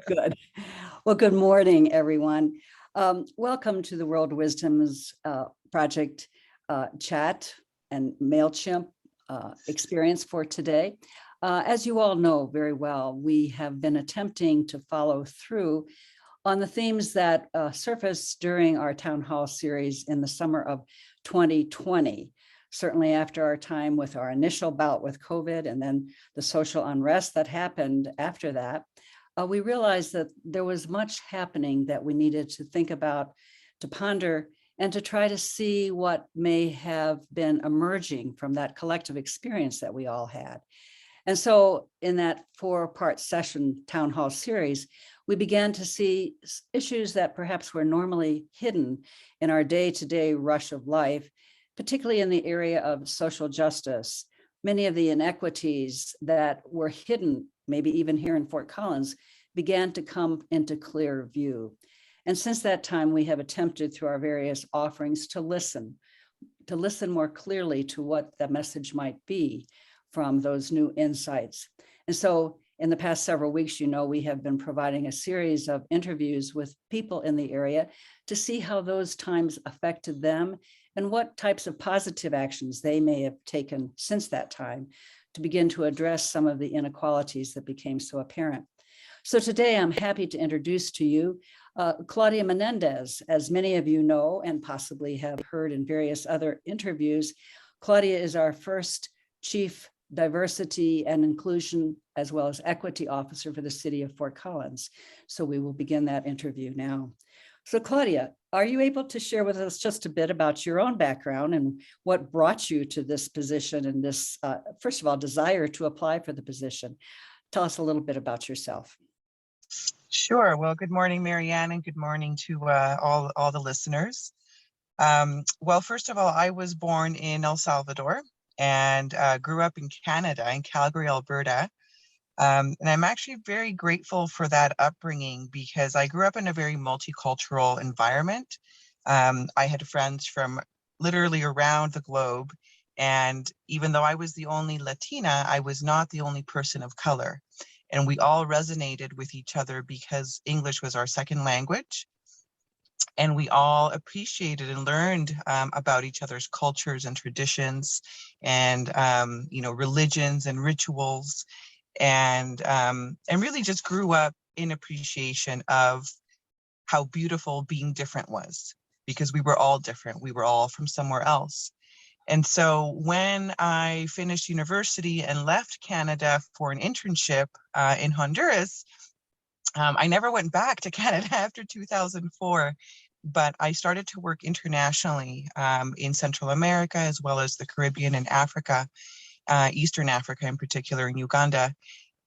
Good. Well, good morning, everyone. Welcome to the World Wisdoms Project chat and MailChimp experience for today. As you all know very well, we have been attempting to follow through on the themes that surfaced during our town hall series in the summer of 2020. Certainly after our time with our initial bout with COVID and then the social unrest that happened after that, we realized that there was much happening that we needed to think about, to ponder, and to try to see what may have been emerging from that collective experience that we all had. And so in that 4-part session town hall series, we began to see issues that perhaps were normally hidden in our day-to-day rush of life, particularly in the area of social justice. Many of the inequities that were hidden, maybe even here in Fort Collins, began to come into clear view. And since that time, we have attempted through our various offerings to listen more clearly to what the message might be from those new insights. And so in the past several weeks, we have been providing a series of interviews with people in the area to see how those times affected them and what types of positive actions they may have taken since that time to begin to address some of the inequalities that became so apparent. So today I'm happy to introduce to you Claudia Menendez. As many of you know and possibly have heard in various other interviews, Claudia is our first Chief Diversity and Inclusion as well as Equity Officer for the City of Fort Collins. So we will begin that interview now. So Claudia, are you able to share with us just a bit about your own background and what brought you to this position and this, first of all, desire to apply for the position? Tell us a little bit about yourself. Sure. Well, good morning, Marianne, and good morning to all the listeners. Well, first of all, I was born in El Salvador and grew up in Canada, in Calgary, Alberta. And I'm actually very grateful for that upbringing because I grew up in a very multicultural environment. I had friends from literally around the globe. And even though I was the only Latina, I was not the only person of color. And we all resonated with each other because English was our second language. And we all appreciated and learned about each other's cultures and traditions and, religions and rituals. And really just grew up in appreciation of how beautiful being different was, because we were all different. We were all from somewhere else. And so when I finished university and left Canada for an internship in Honduras, I never went back to Canada after 2004, but I started to work internationally in Central America, as well as the Caribbean and Africa. Eastern Africa in particular, in Uganda.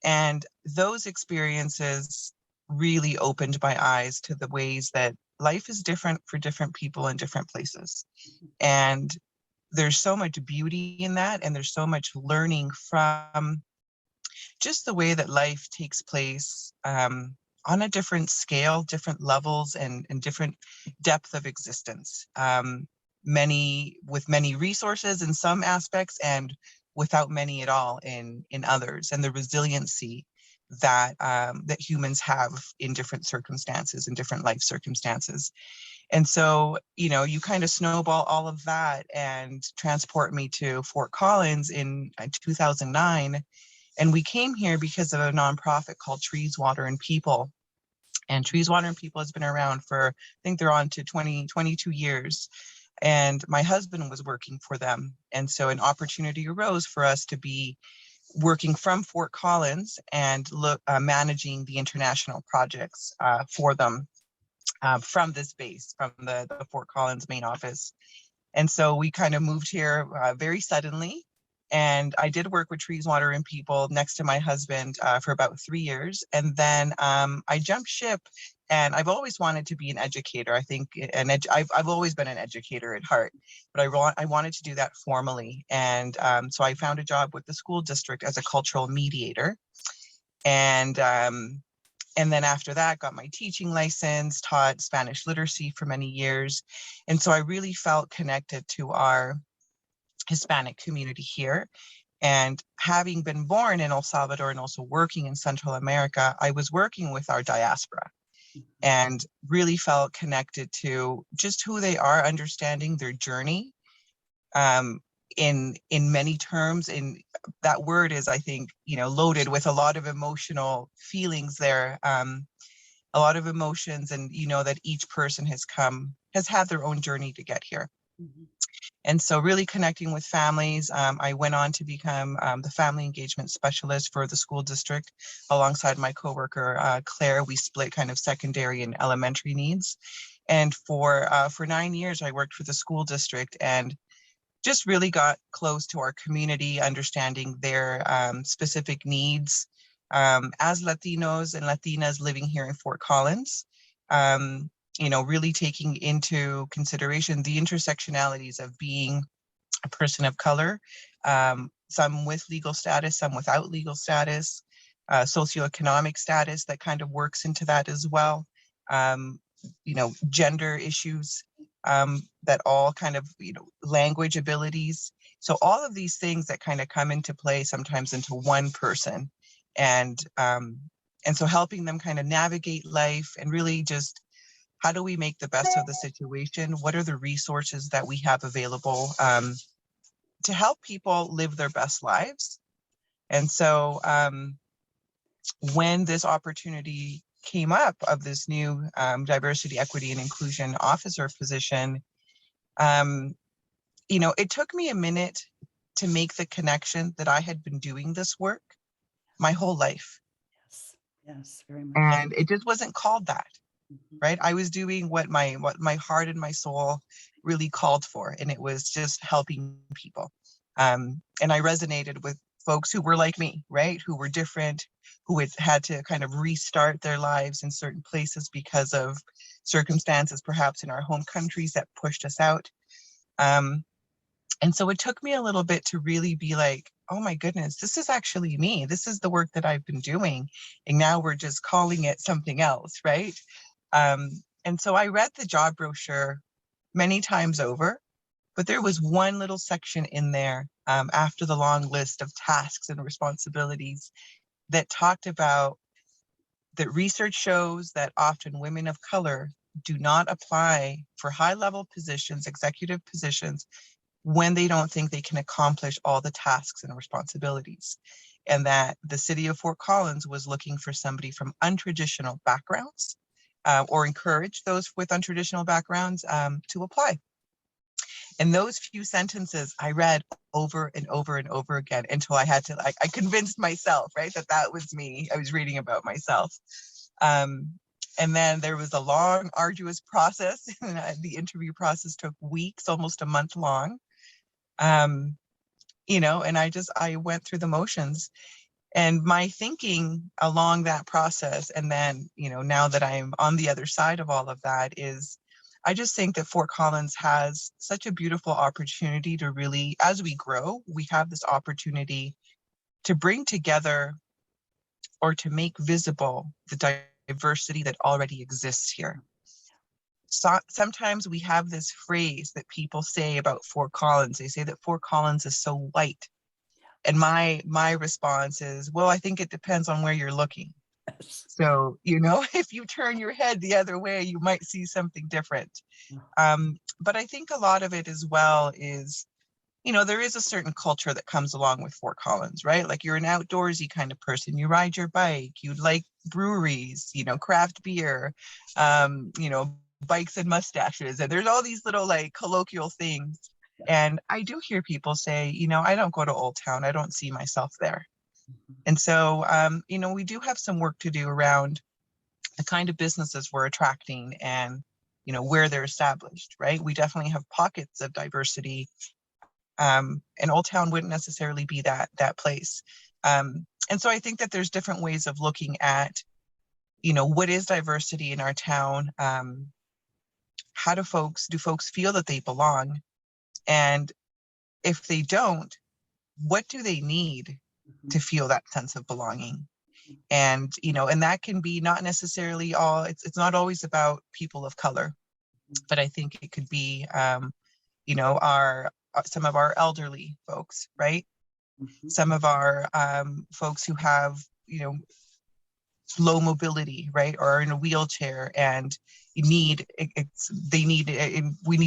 And those experiences really opened my eyes to the ways that life is different for different people in different places. And there's so much beauty in that, and there's so much learning from just the way that life takes place on a different scale, different levels, and different depth of existence. With many resources in some aspects, and without many at all in others, and the resiliency that that humans have in different circumstances, in different life circumstances. And so, you kind of snowball all of that and transport me to Fort Collins in 2009. And we came here because of a nonprofit called Trees, Water, and People. And Trees, Water, and People has been around for, I think they're on to 22 years. And my husband was working for them. And so an opportunity arose for us to be working from Fort Collins and managing the international projects for them from this base, from the Fort Collins main office. And so we kind of moved here very suddenly. And I did work with Trees, Water, and People next to my husband for about 3 years. And then I jumped ship, and I've always wanted to be an educator. I think, I've always been an educator at heart, but I wanted to do that formally. And so I found a job with the school district as a cultural mediator. And then after that, got my teaching license, taught Spanish literacy for many years. And so I really felt connected to our Hispanic community here. And having been born in El Salvador and also working in Central America, I was working with our diaspora and really felt connected to just who they are, understanding their journey in many terms. And that word is, I think, loaded with a lot of emotional feelings there, a lot of emotions, and that each person has had their own journey to get here. Mhm. And so really connecting with families, I went on to become the family engagement specialist for the school district alongside my coworker, Claire. We split kind of secondary and elementary needs. And for 9 years, I worked for the school district and just really got close to our community, understanding their specific needs as Latinos and Latinas living here in Fort Collins. Really taking into consideration the intersectionalities of being a person of color, some with legal status, some without legal status, socioeconomic status that kind of works into that as well. Gender issues that all kind of, language abilities. So all of these things that kind of come into play sometimes into one person. And so helping them kind of navigate life and really just how do we make the best of the situation? What are the resources that we have available to help people live their best lives? And so when this opportunity came up of this new diversity, equity, and inclusion officer position, it took me a minute to make the connection that I had been doing this work my whole life. Yes, yes, very much. And it just wasn't called that. Mhm. Right? I was doing what my heart and my soul really called for, and it was just helping people. And I resonated with folks who were like me, right? Who were different, who had to kind of restart their lives in certain places because of circumstances, perhaps in our home countries, that pushed us out. And so it took me a little bit to really be like, oh my goodness, this is actually me. This is the work that I've been doing. And now we're just calling it something else, right? And so I read the job brochure many times over, but there was one little section in there after the long list of tasks and responsibilities that talked about that research shows that often women of color do not apply for high-level positions, executive positions, when they don't think they can accomplish all the tasks and responsibilities. And that the city of Fort Collins was looking for somebody from untraditional backgrounds or encourage those with untraditional backgrounds to apply. And those few sentences I read over and over and over again until I had to, I convinced myself, right, that was me. I was reading about myself. And then there was a long, arduous process. The interview process took weeks, almost a month long. And I went through the motions. And my thinking along that process, and then, now that I'm on the other side of all of that, is I just think that Fort Collins has such a beautiful opportunity to really, as we grow, we have this opportunity to bring together or to make visible the diversity that already exists here. So, sometimes we have this phrase that people say about Fort Collins. They say that Fort Collins is so white. And my response is, well, I think it depends on where you're looking. Yes. So, if you turn your head the other way, you might see something different. But I think a lot of it as well is, there is a certain culture that comes along with Fort Collins, right? Like you're an outdoorsy kind of person. You ride your bike, you like breweries, craft beer, bikes and mustaches. And there's all these little like colloquial things. And I do hear people say, I don't go to Old Town. I don't see myself there. And so, we do have some work to do around the kind of businesses we're attracting and, where they're established, right? We definitely have pockets of diversity. And Old Town wouldn't necessarily be that place. And so I think that there's different ways of looking at, what is diversity in our town? How do folks feel that they belong? And if they don't, what do they need to feel that sense of belonging? And, and that can be not necessarily it's not always about people of color, but I think it could be, some of our elderly folks, right? some of our folks who have, low mobility, right, or are in a wheelchair and we need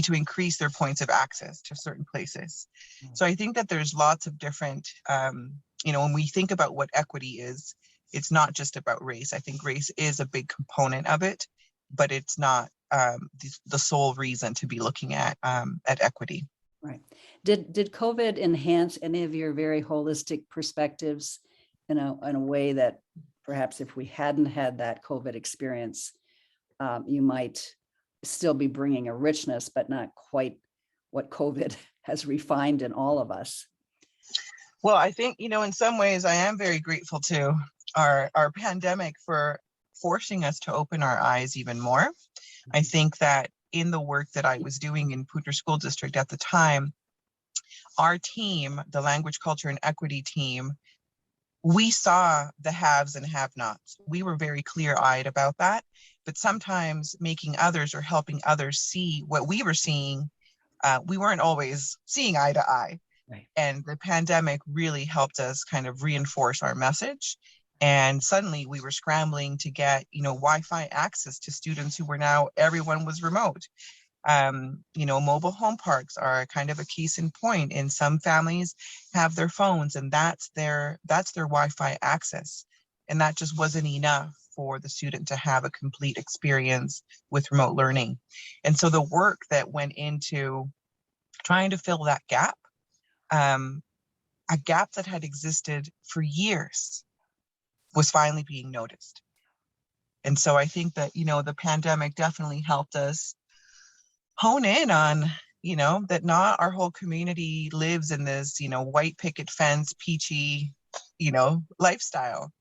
to increase their points of access to certain places. So I think that there's lots of different, when we think about what equity is, it's not just about race. I think race is a big component of it, but it's not the sole reason to be looking at equity. Right. Did COVID enhance any of your very holistic perspectives in a way that perhaps if we hadn't had that COVID experience, you might still be bringing a richness, but not quite what COVID has refined in all of us? Well, I think, in some ways I am very grateful to our pandemic for forcing us to open our eyes even more. I think that in the work that I was doing in Poudre School District at the time, our team, the language, culture, and equity team, we saw the haves and have-nots. We were very clear-eyed about that, but sometimes making others or helping others see what we were seeing, we weren't always seeing eye to eye. Right. And the pandemic really helped us kind of reinforce our message. And suddenly we were scrambling to get, Wi-Fi access to students who were now, everyone was remote. Mobile home parks are kind of a case in point. And some families have their phones and that's their Wi-Fi access. And that just wasn't enough for the student to have a complete experience with remote learning. And so the work that went into trying to fill that gap, a gap that had existed for years, was finally being noticed. And so I think that, the pandemic definitely helped us hone in on, that not our whole community lives in this, white picket fence, peachy, lifestyle.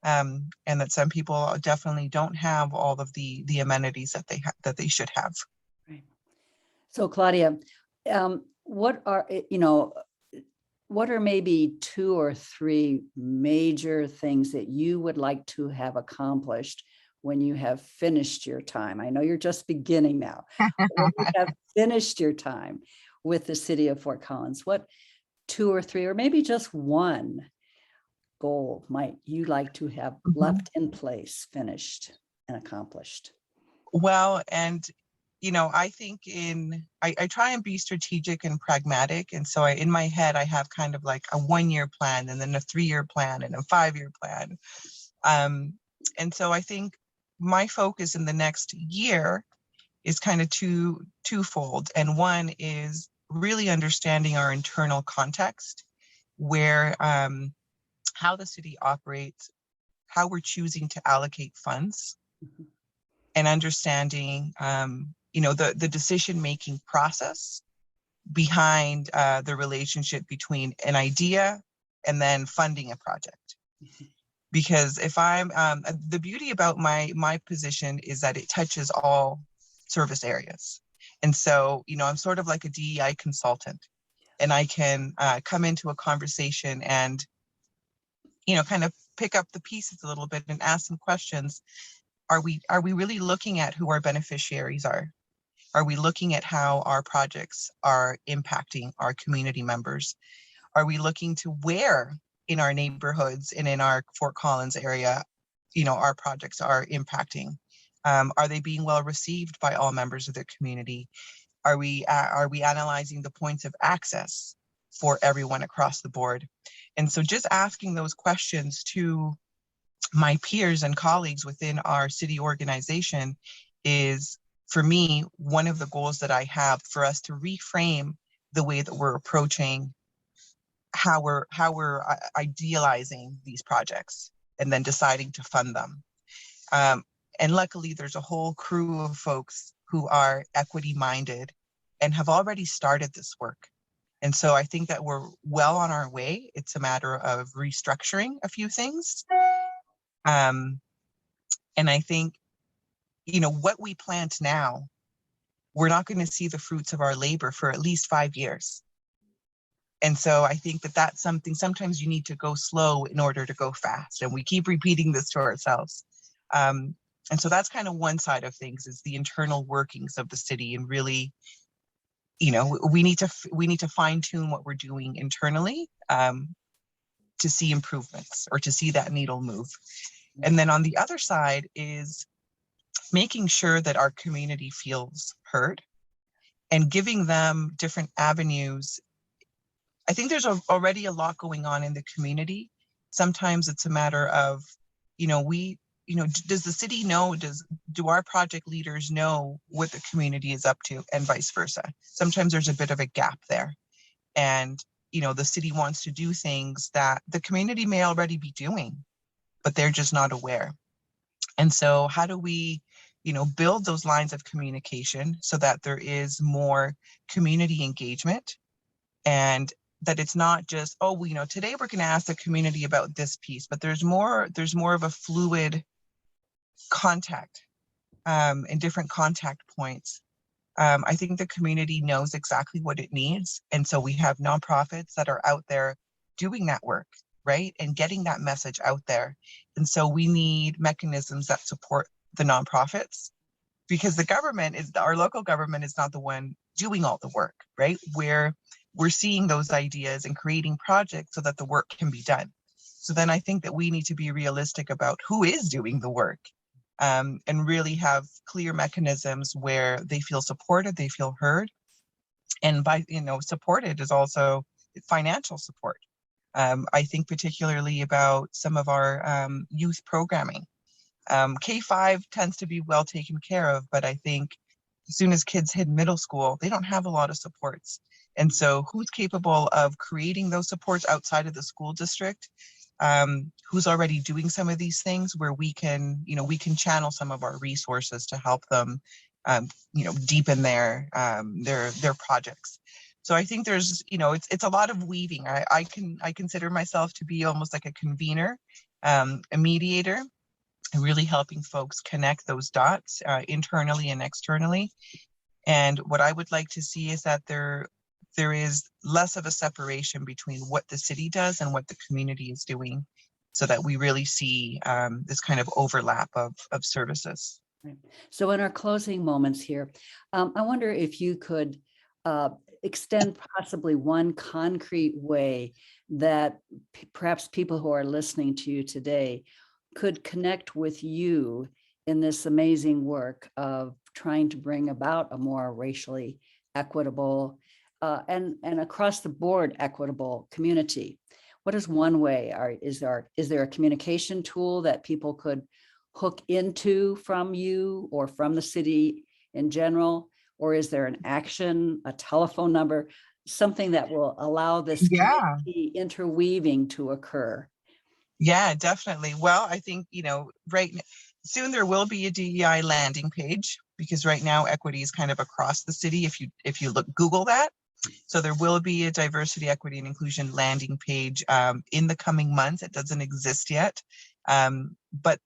And that some people definitely don't have all of the amenities that they should have. Right. So Claudia, what are maybe 2 or 3 major things that you would like to have accomplished when you have finished your time? I know you're just beginning now. When you have finished your time with the city of Fort Collins, what 2 or 3, or maybe just one goal might you like to have left in place, finished, and accomplished? Well, and I think I try and be strategic and pragmatic. And so in my head, I have kind of like a 1-year plan and then a 3-year plan and a 5-year plan. And so I think my focus in the next year is kind of twofold. And one is really understanding our internal context, where how the city operates, how we're choosing to allocate funds, and understanding the decision-making process behind the relationship between an idea and then funding a project. Because if I'm, the beauty about my position is that it touches all service areas. And so, I'm sort of like a DEI consultant, and I can come into a conversation and, kind of pick up the pieces a little bit and ask some questions. Are we really looking at who our beneficiaries are? Are we looking at how our projects are impacting our community members? Are we looking to where in our neighborhoods and in our Fort Collins area, our projects are impacting? Are they being well received by all members of the community? Are we analyzing the points of access for everyone across the board? And so just asking those questions to my peers and colleagues within our city organization is, for me, one of the goals that I have for us to reframe the way that we're approaching how we're idealizing these projects and then deciding to fund them. And luckily, there's a whole crew of folks who are equity minded and have already started this work. And so I think that we're well on our way. It's a matter of restructuring a few things. And I think, what we plant now, we're not going to see the fruits of our labor for at least 5 years. And so I think that that's something, sometimes you need to go slow in order to go fast. And we keep repeating this to ourselves. And so that's kind of one side of things, is the internal workings of the city, and really, we need to fine tune what we're doing internally. to see improvements or to see that needle move. And then on the other side is making sure that our community feels heard and giving them different avenues. I think there's already a lot going on in the community. Sometimes it's a matter of, does the city know, do our project leaders know what the community is up to, and vice versa? Sometimes there's a bit of a gap there. And, the city wants to do things that the community may already be doing, but they're just not aware. And so how do we, build those lines of communication so that there is more community engagement, and that it's not just, today we're going to ask the community about this piece, but there's more of a fluid contact and different contact points. I think the community knows exactly what it needs. And so we have nonprofits that are out there doing that work, right? And getting that message out there. And so we need mechanisms that support the nonprofits, because our local government is not the one doing all the work, right? We're seeing those ideas and creating projects so that the work can be done. So then I think that we need to be realistic about who is doing the work, and really have clear mechanisms where they feel supported, they feel heard. And by, supported is also financial support. I think particularly about some of our youth programming. K-5 tends to be well taken care of, but I think as soon as kids hit middle school, they don't have a lot of supports. And so who's capable of creating those supports outside of the school district? Who's already doing some of these things where we can channel some of our resources to help them, deepen their projects. So I think there's, it's a lot of weaving. I consider myself to be almost like a convener, a mediator, really helping folks connect those dots internally and externally. And what I would like to see is that there is less of a separation between what the city does and what the community is doing, so that we really see this kind of overlap of services. Right. So in our closing moments here, I wonder if you could extend possibly one concrete way that perhaps people who are listening to you today could connect with you in this amazing work of trying to bring about a more racially equitable and across the board equitable community. What is one way? Is there a communication tool that people could hook into from you or from the city in general? Or is there an action, a telephone number, something that will allow this community interweaving to occur? Yeah, definitely. Well, I think, soon there will be a DEI landing page, because right now equity is kind of across the city. If you Google that. So there will be a diversity, equity, and inclusion landing page in the coming months. It doesn't exist yet, but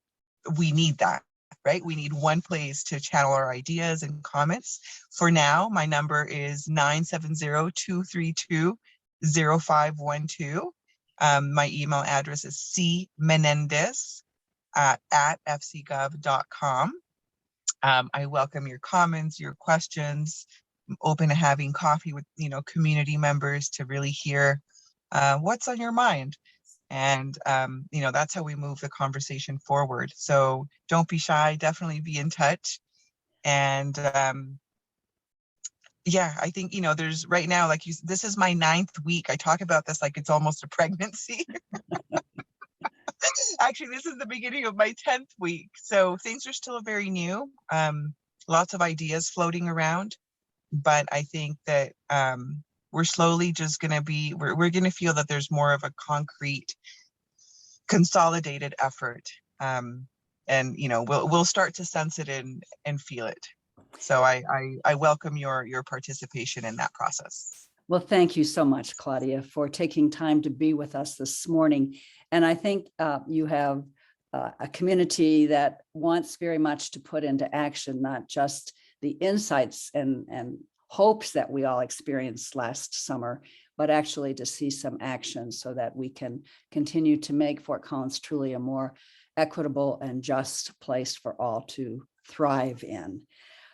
we need that, right? We need one place to channel our ideas and comments. For now, my number is 970-232-0512. My email address is cmenendez@fcgov.com. I welcome your comments, your questions. I'm open to having coffee with community members to really hear what's on your mind. And that's how we move the conversation forward. So don't be shy, definitely be in touch. And I think there's right now, like this is my 9th week. I talk about this like it's almost a pregnancy. Actually, this is the beginning of my 10th week. So things are still very new. Lots of ideas floating around. But I think that we're slowly just going to be, we're going to feel that there's more of a concrete, consolidated effort. And, we'll start to sense it and feel it. So I welcome your participation in that process. Well, thank you so much, Claudia, for taking time to be with us this morning. And I think you have a community that wants very much to put into action, not just the insights and hopes that we all experienced last summer, but actually to see some action so that we can continue to make Fort Collins truly a more equitable and just place for all to thrive in.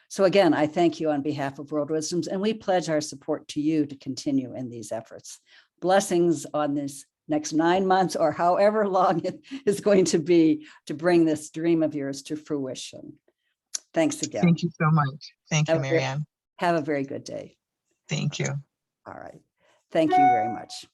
So again, I thank you on behalf of World Wisdoms, and we pledge our support to you to continue in these efforts. Blessings on this next 9 months or however long it is going to be to bring this dream of yours to fruition. Thanks again. Thank you so much. Thank you, Have a very- Marianne. Have a very good day. Thank you. All right. Thank you very much.